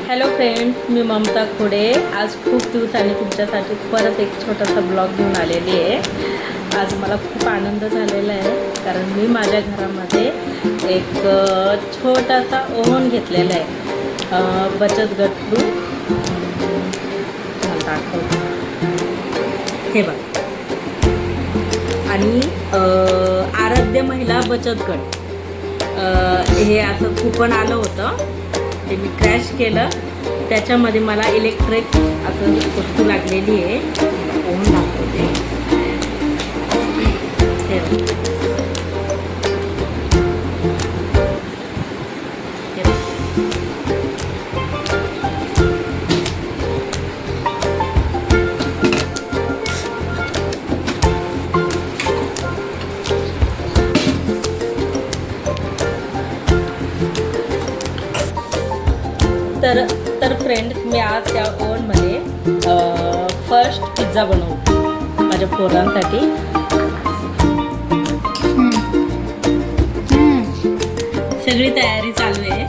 Hello friends, मी ममता खोडे आज खूप दिवसांनी तुमच्यासाठी परत एक छोटासा ब्लॉग घेऊन आलेली आहे। आज मला खूप आनंद झालेला आहे कारण मी माझ्या घरामध्ये एक छोटासा ओव्हन घेतलेला आहे बचत गटकडून। दाखवतो हे बघ, आणि आराध्य महिला बचत गट हे असं कूपन आलं होतं, ते मी क्रॅश केलं। त्याच्यामध्ये मला इलेक्ट्रिक असं वस्तू लागलेली आहे, ओव्हन दाखवते। तर फ्रेंड्स, मी आज त्या ओव्हनमध्ये फर्स्ट पिझ्झा बनवतो माझ्या पोरांसाठी। सगळी तयारी चालू आहे।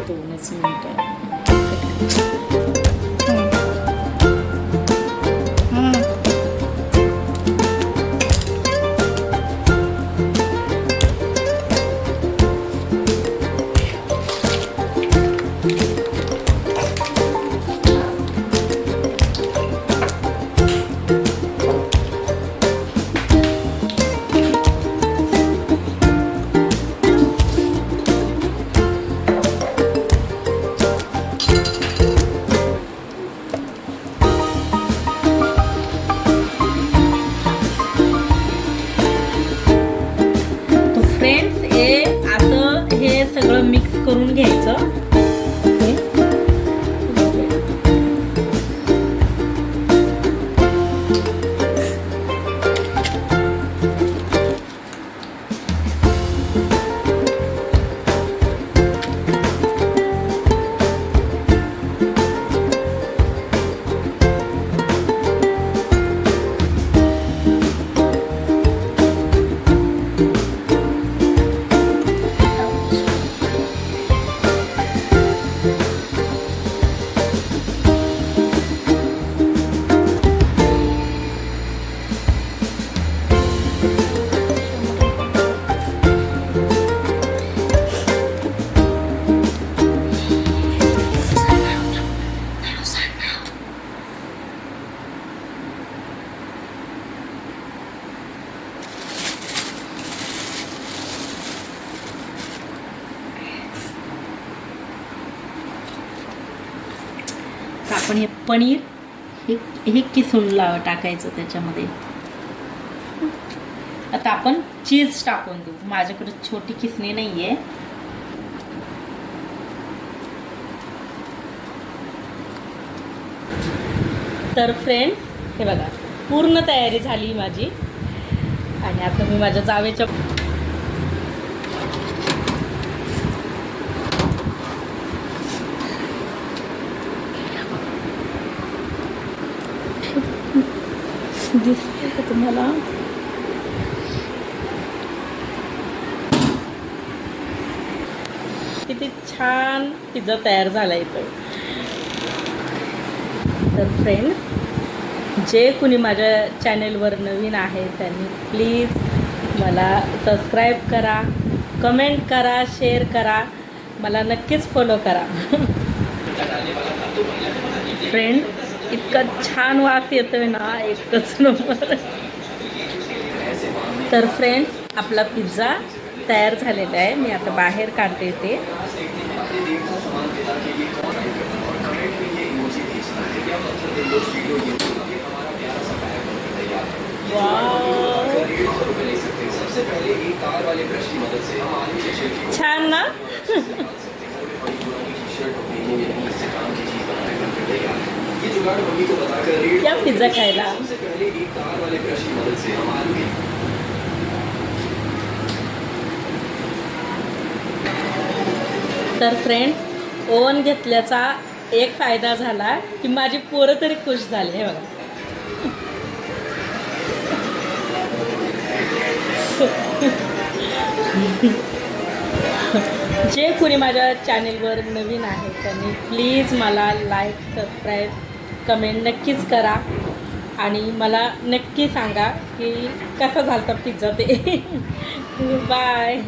2 मिनिटं। फ्रेंड्स, हे सगळं मिक्स करून घ्यायचं। आपण हे पनीर हे किसून टाकायचं त्याच्यामध्ये। आता आपण चीज टाकून देऊ। माझ्याकडे छोटी किसणी नाहीये, तर फ्रेंड्स हे बघा, पूर्ण तयारी झाली माझी। आणि आता मी माझ्या जावेच्या दिसते का तुम्हाला? किती छान पिझ्झा तयार झाला इथं। तर फ्रेंड्स, जे कुणी माझ्या चॅनेलवर नवीन आहे त्यांनी प्लीज मला सबस्क्राईब करा, कमेंट करा, शेअर करा, मला नक्कीच फॉलो करा। फ्रेंड, इतका छान वास येतोय ना, एकच नंबर। तर फ्रेंड्स, आपला पिझ्झा तयार झालेला आहे। मी आता बाहेर काढते ते। छान ना? क्या पिझ्झा खायला। तर फ्रेंड्स, ओव्हन घेतल्याचा एक फायदा झाला की माझी पोरं तरी खुश झाली। हे बघा, जे कोणी माझ्या चॅनेलवर नवीन आहे त्यांनी प्लीज मला लाईक सबस्क्राईब कमेंट नक्कीच करा आणि मला नक्की सांगा की कसा झाला पिझ्झा ते. बाय.